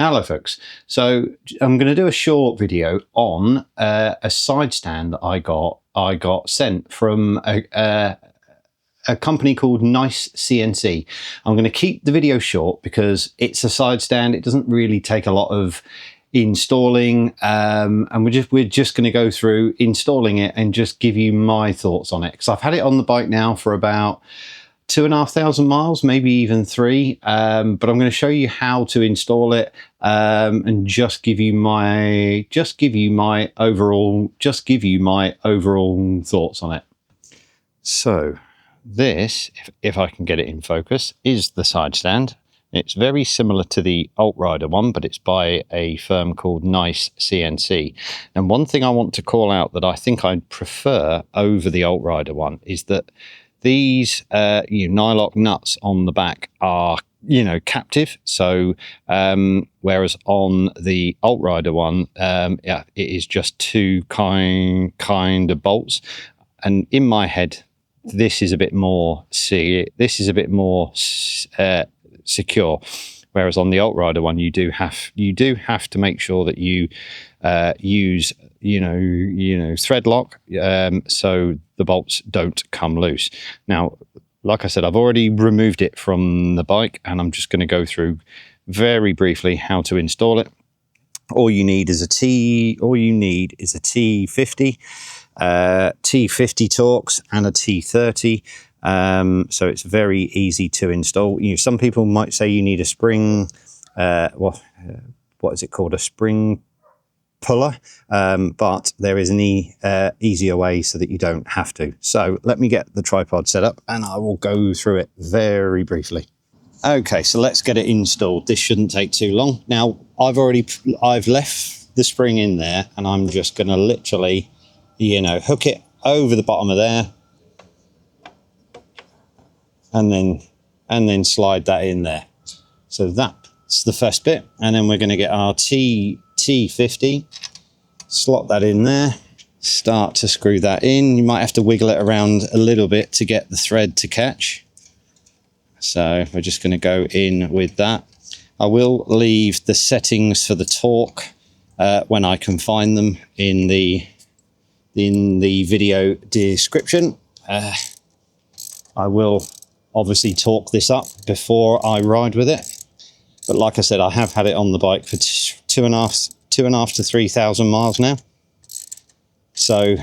Hello folks, so I'm going to do a short video on a side stand that I got sent from a company called NICECNC. I'm going to keep the video short because it's a side stand. It doesn't really take a lot of installing, and we're just going to go through installing it and just give you my thoughts on it, because I've had it on the bike now for about 2,500 miles, maybe even 3, but I'm going to show you how to install it, and just give you my overall thoughts on it. So this, if I can get it in focus, is the side stand. It's very similar to the AltRider one, but it's by a firm called NICECNC. And one thing I want to call out that I think I'd prefer over the AltRider one is that these Nylock nuts on the back are, captive. So whereas on the AltRider one, it is just two kind of bolts. And in my head, this is a bit more secure. Whereas on the AltRider one, you do have to make sure that you use threadlock, so the bolts don't come loose. Now, like I said, I've already removed it from the bike, and I'm just going to go through very briefly how to install it. All you need is a T50, T50 Torx and a T30. So it's very easy to install. Some people might say you need a spring, what is it called? A spring puller, but there is an easier way so that you don't have to. So let me get the tripod set up and I will go through it very briefly. Okay, so let's get it installed. This shouldn't take too long. Now, I've left the spring in there, and I'm just going to literally, hook it over the bottom of there, and then slide that in there. So that's the first bit, and then we're going to get our T50, slot that in there, start to screw that in. You might have to wiggle it around a little bit to get the thread to catch. So we're just going to go in with that. I will leave the settings for the torque when I can find them in the video description. I will obviously torque this up before I ride with it. But like I said, I have had it on the bike for 2,500 to 3,000 miles now. So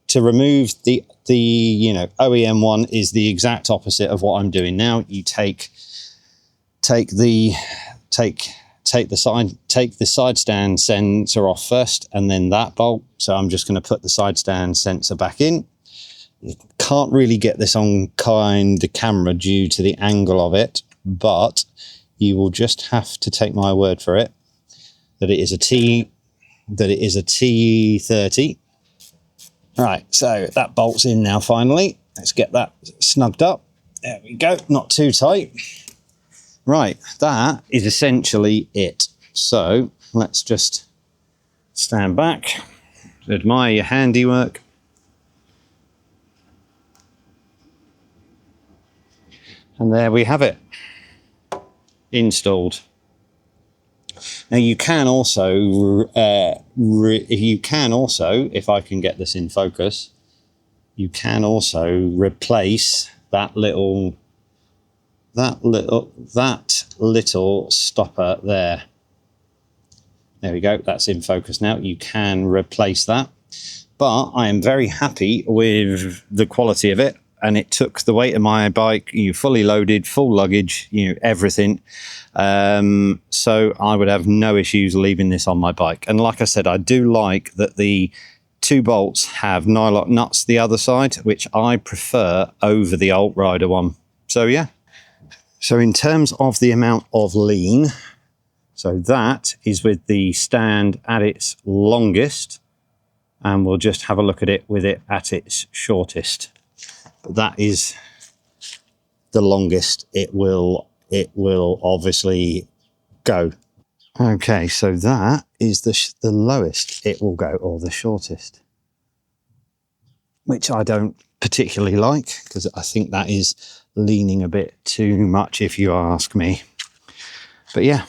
to remove the OEM one is the exact opposite of what I'm doing now. You take the side stand sensor off first, and then that bolt. So I'm just going to put the side stand sensor back in. You can't really get this on the camera due to the angle of it, but you will just have to take my word for it that it is a T30. Right, so that bolt's in now finally. Let's get that snugged up. There we go, not too tight. Right, that is essentially it. So let's just stand back, admire your handiwork. And there we have it, installed. Now you can also, if I can get this in focus, you can also replace that little stopper there. There we go, that's in focus now. You can replace that, but I am very happy with the quality of it. And it took the weight of my bike, fully loaded, full luggage, everything. So I would have no issues leaving this on my bike. And like I said, I do like that the two bolts have Nylock nuts the other side, which I prefer over the AltRider one. So yeah. So in terms of the amount of lean, so that is with the stand at its longest, and we'll just have a look at it with it at its shortest. But that is the longest it will obviously go. Okay, so that is the lowest it will go, or the shortest, which I don't particularly like, because I think that is leaning a bit too much, if you ask me. But yeah.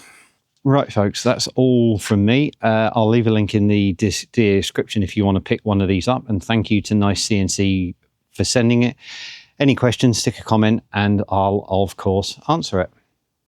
Right, folks, that's all from me. I'll leave a link in the description if you want to pick one of these up. And thank you to NICECNC for sending it. Any questions, stick a comment and I'll, of course, answer it.